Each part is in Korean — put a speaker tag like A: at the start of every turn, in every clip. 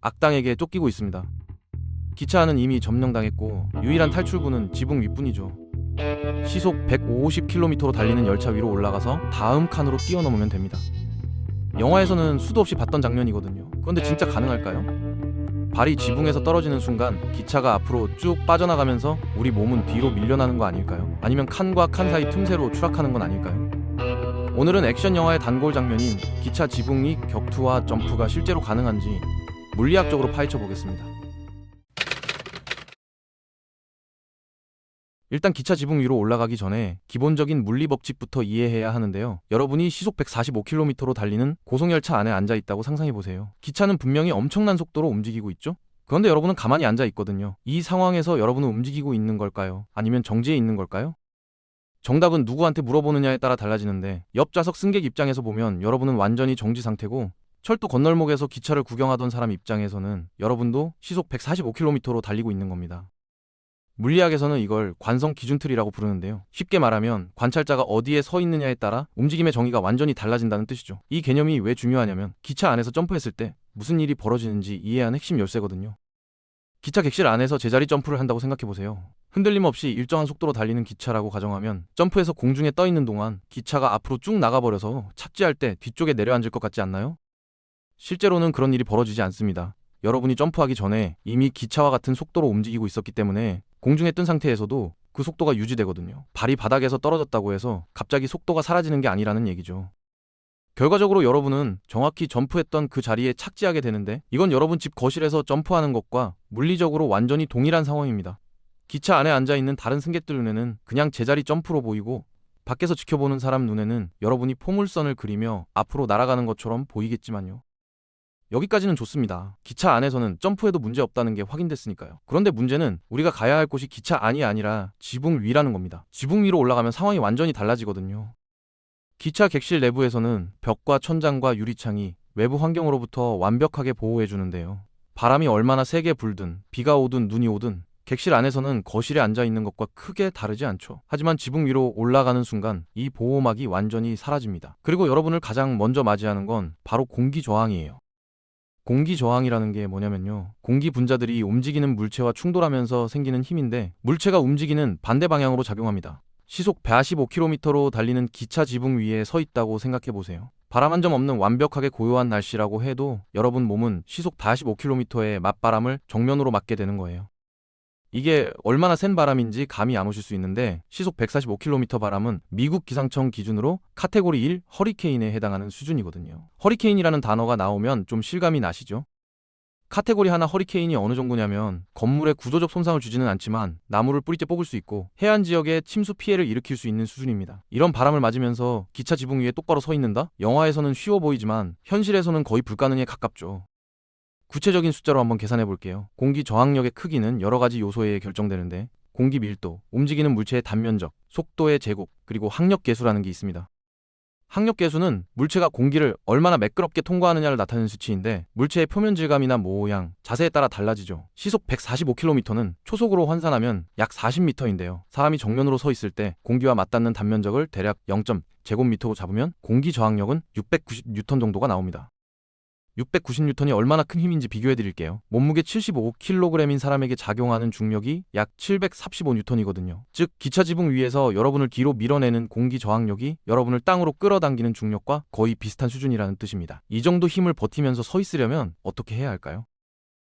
A: 악당에게 쫓기고 있습니다. 기차 안은 이미 점령당했고 유일한 탈출구는 지붕 윗뿐이죠. 시속 150km로 달리는 열차 위로 올라가서 다음 칸으로 뛰어넘으면 됩니다. 영화에서는 수도 없이 봤던 장면이거든요. 그런데 진짜 가능할까요? 발이 지붕에서 떨어지는 순간 기차가 앞으로 쭉 빠져나가면서 우리 몸은 뒤로 밀려나는 거 아닐까요? 아니면 칸과 칸 사이 틈새로 추락하는 건 아닐까요? 오늘은 액션 영화의 단골 장면인 기차 지붕 위 격투와 점프가 실제로 가능한지 물리학적으로 파헤쳐 보겠습니다. 일단 기차 지붕 위로 올라가기 전에 기본적인 물리 법칙부터 이해해야 하는데요. 여러분이 시속 145km로 달리는 고속열차 안에 앉아 있다고 상상해 보세요. 기차는 분명히 엄청난 속도로 움직이고 있죠? 그런데 여러분은 가만히 앉아 있거든요. 이 상황에서 여러분은 움직이고 있는 걸까요? 아니면 정지해 있는 걸까요? 정답은 누구한테 물어보느냐에 따라 달라지는데 옆 좌석 승객 입장에서 보면 여러분은 완전히 정지 상태고, 철도 건널목에서 기차를 구경하던 사람 입장에서는 여러분도 시속 145km로 달리고 있는 겁니다. 물리학에서는 이걸 관성 기준틀이라고 부르는데요. 쉽게 말하면 관찰자가 어디에 서 있느냐에 따라 움직임의 정의가 완전히 달라진다는 뜻이죠. 이 개념이 왜 중요하냐면 기차 안에서 점프했을 때 무슨 일이 벌어지는지 이해하는 핵심 열쇠거든요. 기차 객실 안에서 제자리 점프를 한다고 생각해보세요. 흔들림 없이 일정한 속도로 달리는 기차라고 가정하면 점프해서 공중에 떠 있는 동안 기차가 앞으로 쭉 나가버려서 착지할 때 뒤쪽에 내려앉을 것 같지 않나요? 실제로는 그런 일이 벌어지지 않습니다. 여러분이 점프하기 전에 이미 기차와 같은 속도로 움직이고 있었기 때문에 공중에 뜬 상태에서도 그 속도가 유지되거든요. 발이 바닥에서 떨어졌다고 해서 갑자기 속도가 사라지는 게 아니라는 얘기죠. 결과적으로 여러분은 정확히 점프했던 그 자리에 착지하게 되는데, 이건 여러분 집 거실에서 점프하는 것과 물리적으로 완전히 동일한 상황입니다. 기차 안에 앉아있는 다른 승객들 눈에는 그냥 제자리 점프로 보이고, 밖에서 지켜보는 사람 눈에는 여러분이 포물선을 그리며 앞으로 날아가는 것처럼 보이겠지만요. 여기까지는 좋습니다. 기차 안에서는 점프해도 문제 없다는 게 확인됐으니까요. 그런데 문제는 우리가 가야 할 곳이 기차 안이 아니라 지붕 위라는 겁니다. 지붕 위로 올라가면 상황이 완전히 달라지거든요. 기차 객실 내부에서는 벽과 천장과 유리창이 외부 환경으로부터 완벽하게 보호해 주는데요. 바람이 얼마나 세게 불든 비가 오든 눈이 오든 객실 안에서는 거실에 앉아 있는 것과 크게 다르지 않죠. 하지만 지붕 위로 올라가는 순간 이 보호막이 완전히 사라집니다. 그리고 여러분을 가장 먼저 맞이하는 건 바로 공기 저항이에요. 공기 저항이라는 게 뭐냐면요, 공기 분자들이 움직이는 물체와 충돌하면서 생기는 힘인데, 물체가 움직이는 반대 방향으로 작용합니다. 시속 145km로 달리는 기차 지붕 위에 서 있다고 생각해 보세요. 바람 한 점 없는 완벽하게 고요한 날씨라고 해도 여러분 몸은 시속 145km의 맞바람을 정면으로 맞게 되는 거예요. 이게 얼마나 센 바람인지 감이 안 오실 수 있는데, 시속 145km 바람은 미국 기상청 기준으로 카테고리 1 허리케인에 해당하는 수준이거든요. 허리케인이라는 단어가 나오면 좀 실감이 나시죠? 카테고리 하나 허리케인이 어느 정도냐면 건물에 구조적 손상을 주지는 않지만 나무를 뿌리째 뽑을 수 있고 해안 지역에 침수 피해를 일으킬 수 있는 수준입니다. 이런 바람을 맞으면서 기차 지붕 위에 똑바로 서 있는다? 영화에서는 쉬워 보이지만 현실에서는 거의 불가능에 가깝죠. 구체적인 숫자로 한번 계산해 볼게요. 공기 저항력의 크기는 여러 가지 요소에 의해 결정되는데, 공기 밀도, 움직이는 물체의 단면적, 속도의 제곱, 그리고 항력 계수라는 게 있습니다. 항력 계수는 물체가 공기를 얼마나 매끄럽게 통과하느냐를 나타내는 수치인데, 물체의 표면 질감이나 모양, 자세에 따라 달라지죠. 시속 145km는 초속으로 환산하면 약 40m인데요. 사람이 정면으로 서 있을 때 공기와 맞닿는 단면적을 대략 0.제곱미터로 잡으면 공기 저항력은 690N 정도가 나옵니다. 690N이 얼마나 큰 힘인지 비교해 드릴게요. 몸무게 75kg인 사람에게 작용하는 중력이 약 735N이거든요. 즉 기차 지붕 위에서 여러분을 뒤로 밀어내는 공기 저항력이 여러분을 땅으로 끌어당기는 중력과 거의 비슷한 수준이라는 뜻입니다. 이 정도 힘을 버티면서 서 있으려면 어떻게 해야 할까요?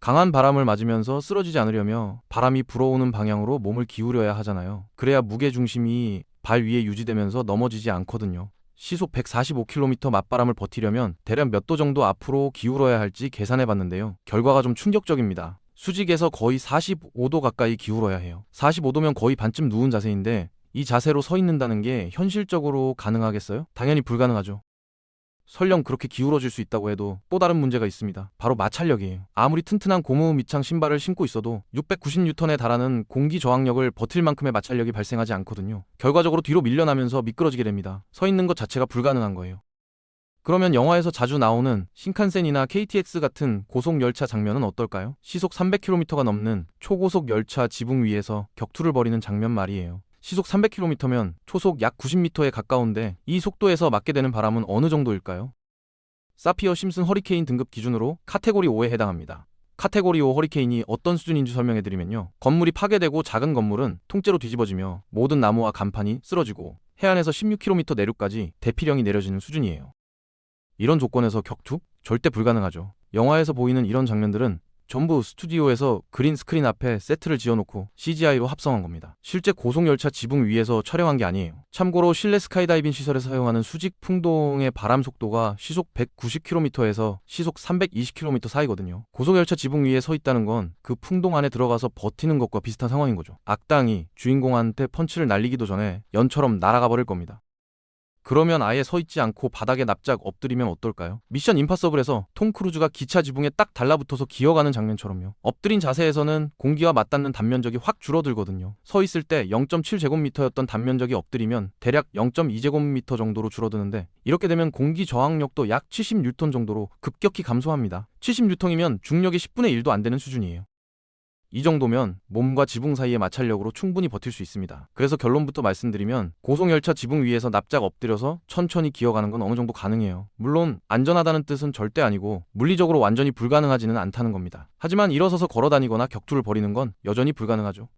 A: 강한 바람을 맞으면서 쓰러지지 않으려면 바람이 불어오는 방향으로 몸을 기울여야 하잖아요. 그래야 무게 중심이 발 위에 유지되면서 넘어지지 않거든요. 시속 145km 맞바람을 버티려면 대략 몇 도 정도 앞으로 기울어야 할지 계산해 봤는데요. 결과가 좀 충격적입니다. 수직에서 거의 45도 가까이 기울어야 해요. 45도면 거의 반쯤 누운 자세인데, 이 자세로 서 있는다는 게 현실적으로 가능하겠어요? 당연히 불가능하죠. 설령 그렇게 기울어질 수 있다고 해도 또 다른 문제가 있습니다. 바로 마찰력이에요. 아무리 튼튼한 고무 밑창 신발을 신고 있어도 690N에 달하는 공기 저항력을 버틸 만큼의 마찰력이 발생하지 않거든요. 결과적으로 뒤로 밀려나면서 미끄러지게 됩니다. 서 있는 것 자체가 불가능한 거예요. 그러면 영화에서 자주 나오는 신칸센이나 KTX 같은 고속 열차 장면은 어떨까요? 시속 300km가 넘는 초고속 열차 지붕 위에서 격투를 벌이는 장면 말이에요. 시속 300km면 초속 약 90m에 가까운데 이 속도에서 맞게 되는 바람은 어느 정도일까요? 사피어 심슨 허리케인 등급 기준으로 카테고리 5에 해당합니다. 카테고리 5 허리케인이 어떤 수준인지 설명해드리면요. 건물이 파괴되고 작은 건물은 통째로 뒤집어지며 모든 나무와 간판이 쓰러지고 해안에서 16km 내륙까지 대피령이 내려지는 수준이에요. 이런 조건에서 격투? 절대 불가능하죠. 영화에서 보이는 이런 장면들은 전부 스튜디오에서 그린 스크린 앞에 세트를 지어놓고 CGI로 합성한 겁니다. 실제 고속열차 지붕 위에서 촬영한 게 아니에요. 참고로 실내 스카이다이빙 시설에서 사용하는 수직 풍동의 바람 속도가 시속 190km에서 시속 320km 사이거든요. 고속열차 지붕 위에 서 있다는 건 그 풍동 안에 들어가서 버티는 것과 비슷한 상황인 거죠. 악당이 주인공한테 펀치를 날리기도 전에 연처럼 날아가 버릴 겁니다. 그러면 아예 서 있지 않고 바닥에 납작 엎드리면 어떨까요? 미션 임파서블에서 톰 크루즈가 기차 지붕에 딱 달라붙어서 기어가는 장면처럼요. 엎드린 자세에서는 공기와 맞닿는 단면적이 확 줄어들거든요. 서 있을 때 0.7제곱미터였던 단면적이 엎드리면 대략 0.2제곱미터 정도로 줄어드는데 이렇게 되면 공기 저항력도 약 70뉴턴 정도로 급격히 감소합니다. 70뉴턴이면 중력의 10분의 1도 안 되는 수준이에요. 이 정도면 몸과 지붕 사이의 마찰력으로 충분히 버틸 수 있습니다. 그래서 결론부터 말씀드리면 고속열차 지붕 위에서 납작 엎드려서 천천히 기어가는 건 어느 정도 가능해요. 물론 안전하다는 뜻은 절대 아니고 물리적으로 완전히 불가능하지는 않다는 겁니다. 하지만 일어서서 걸어다니거나 격투를 벌이는 건 여전히 불가능하죠.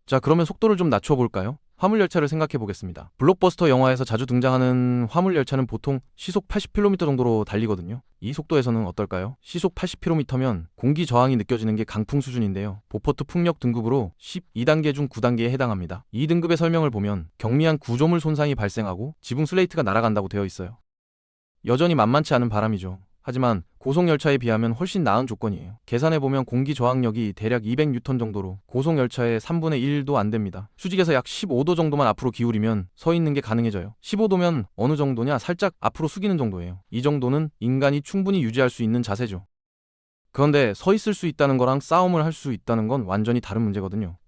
A: 자, 그러면 속도를 좀 낮춰볼까요? 화물열차를 생각해 보겠습니다. 블록버스터 영화에서 자주 등장하는 화물열차는 보통 시속 80km 정도로 달리거든요. 이 속도에서는 어떨까요? 시속 80km면 공기 저항이 느껴지는 게 강풍 수준인데요. 보포트 풍력 등급으로 12단계 중 9단계에 해당합니다. 이 등급의 설명을 보면 경미한 구조물 손상이 발생하고 지붕 슬레이트가 날아간다고 되어 있어요. 여전히 만만치 않은 바람이죠. 하지만 고속열차에 비하면 훨씬 나은 조건이에요. 계산해보면 공기 저항력이 대략 200뉴턴 정도로 고속열차의 3분의 1도 안 됩니다. 수직에서 약 15도 정도만 앞으로 기울이면 서 있는 게 가능해져요. 15도면 어느 정도냐? 살짝 앞으로 숙이는 정도예요. 이 정도는 인간이 충분히 유지할 수 있는 자세죠. 그런데 서 있을 수 있다는 거랑 싸움을 할 수 있다는 건 완전히 다른 문제거든요.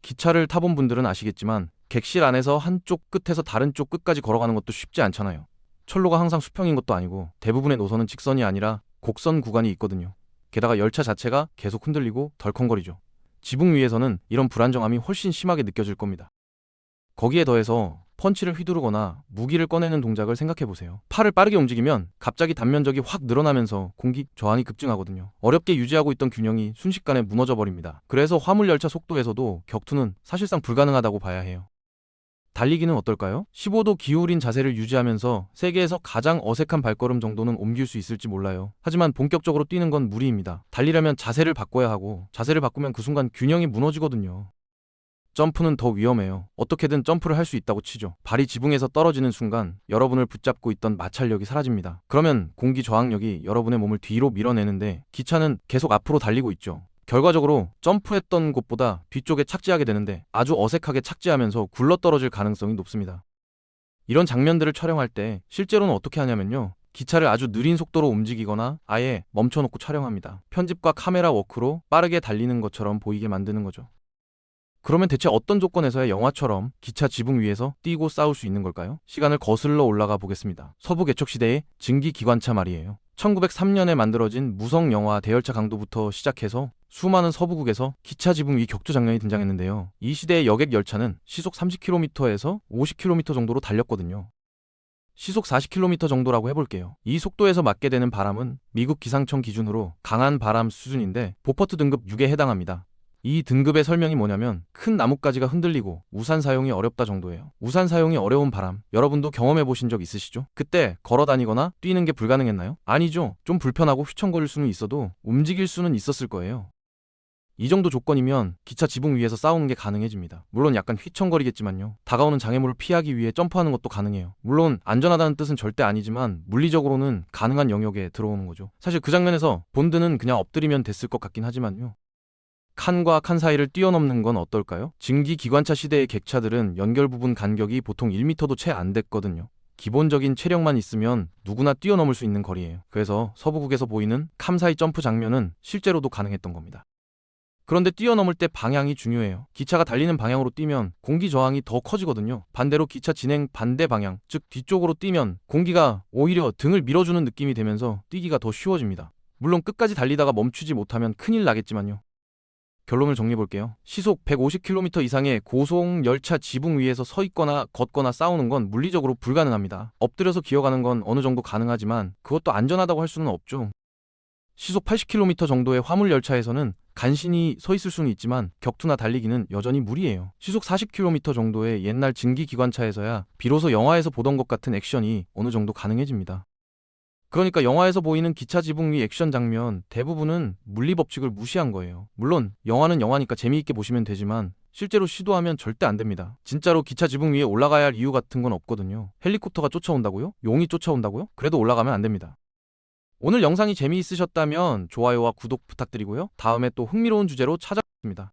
A: 기차를 타본 분들은 아시겠지만 객실 안에서 한쪽 끝에서 다른 쪽 끝까지 걸어가는 것도 쉽지 않잖아요. 철로가 항상 수평인 것도 아니고 대부분의 노선은 직선이 아니라 곡선 구간이 있거든요. 게다가 열차 자체가 계속 흔들리고 덜컹거리죠. 지붕 위에서는 이런 불안정함이 훨씬 심하게 느껴질 겁니다. 거기에 더해서 펀치를 휘두르거나 무기를 꺼내는 동작을 생각해보세요. 팔을 빠르게 움직이면 갑자기 단면적이 확 늘어나면서 공기 저항이 급증하거든요. 어렵게 유지하고 있던 균형이 순식간에 무너져 버립니다. 그래서 화물열차 속도에서도 격투는 사실상 불가능하다고 봐야 해요. 달리기는 어떨까요? 15도 기울인 자세를 유지하면서 세계에서 가장 어색한 발걸음 정도는 옮길 수 있을지 몰라요. 하지만 본격적으로 뛰는 건 무리입니다. 달리려면 자세를 바꿔야 하고 자세를 바꾸면 그 순간 균형이 무너지거든요. 점프는 더 위험해요. 어떻게든 점프를 할 수 있다고 치죠. 발이 지붕에서 떨어지는 순간 여러분을 붙잡고 있던 마찰력이 사라집니다. 그러면 공기 저항력이 여러분의 몸을 뒤로 밀어내는데 기차는 계속 앞으로 달리고 있죠. 결과적으로 점프했던 곳보다 뒤쪽에 착지하게 되는데 아주 어색하게 착지하면서 굴러떨어질 가능성이 높습니다. 이런 장면들을 촬영할 때 실제로는 어떻게 하냐면요. 기차를 아주 느린 속도로 움직이거나 아예 멈춰놓고 촬영합니다. 편집과 카메라 워크로 빠르게 달리는 것처럼 보이게 만드는 거죠. 그러면 대체 어떤 조건에서야 영화처럼 기차 지붕 위에서 뛰고 싸울 수 있는 걸까요? 시간을 거슬러 올라가 보겠습니다. 서부 개척 시대의 증기기관차 말이에요. 1903년에 만들어진 무성 영화 대열차 강도부터 시작해서 수많은 서부국에서 기차 지붕 위 격투 장면이 등장했는데요. 이 시대의 여객 열차는 시속 30km에서 50km 정도로 달렸거든요. 시속 40km 정도라고 해볼게요. 이 속도에서 맞게 되는 바람은 미국 기상청 기준으로 강한 바람 수준인데 보퍼트 등급 6에 해당합니다. 이 등급의 설명이 뭐냐면 큰 나뭇가지가 흔들리고 우산 사용이 어렵다 정도예요. 우산 사용이 어려운 바람, 여러분도 경험해 보신 적 있으시죠? 그때 걸어 다니거나 뛰는 게 불가능했나요? 아니죠. 좀 불편하고 휘청거릴 수는 있어도 움직일 수는 있었을 거예요. 이 정도 조건이면 기차 지붕 위에서 싸우는 게 가능해집니다. 물론 약간 휘청거리겠지만요. 다가오는 장애물을 피하기 위해 점프하는 것도 가능해요. 물론 안전하다는 뜻은 절대 아니지만 물리적으로는 가능한 영역에 들어오는 거죠. 사실 그 장면에서 본드는 그냥 엎드리면 됐을 것 같긴 하지만요. 칸과 칸 사이를 뛰어넘는 건 어떨까요? 증기기관차 시대의 객차들은 연결 부분 간격이 보통 1m도 채 안 됐거든요. 기본적인 체력만 있으면 누구나 뛰어넘을 수 있는 거리예요. 그래서 서부국에서 보이는 칸 사이 점프 장면은 실제로도 가능했던 겁니다. 그런데 뛰어넘을 때 방향이 중요해요. 기차가 달리는 방향으로 뛰면 공기 저항이 더 커지거든요. 반대로 기차 진행 반대 방향, 즉 뒤쪽으로 뛰면 공기가 오히려 등을 밀어주는 느낌이 되면서 뛰기가 더 쉬워집니다. 물론 끝까지 달리다가 멈추지 못하면 큰일 나겠지만요. 결론을 정리해볼게요. 시속 150km 이상의 고속 열차 지붕 위에서 서 있거나 걷거나 싸우는 건 물리적으로 불가능합니다. 엎드려서 기어가는 건 어느 정도 가능하지만 그것도 안전하다고 할 수는 없죠. 시속 80km 정도의 화물 열차에서는 간신히 서 있을 수는 있지만 격투나 달리기는 여전히 무리예요. 시속 40km 정도의 옛날 증기 기관차에서야 비로소 영화에서 보던 것 같은 액션이 어느 정도 가능해집니다. 그러니까 영화에서 보이는 기차 지붕 위 액션 장면 대부분은 물리 법칙을 무시한 거예요. 물론 영화는 영화니까 재미있게 보시면 되지만 실제로 시도하면 절대 안 됩니다. 진짜로 기차 지붕 위에 올라가야 할 이유 같은 건 없거든요. 헬리콥터가 쫓아온다고요? 용이 쫓아온다고요? 그래도 올라가면 안 됩니다. 오늘 영상이 재미있으셨다면 좋아요와 구독 부탁드리고요. 다음에 또 흥미로운 주제로 찾아뵙겠습니다.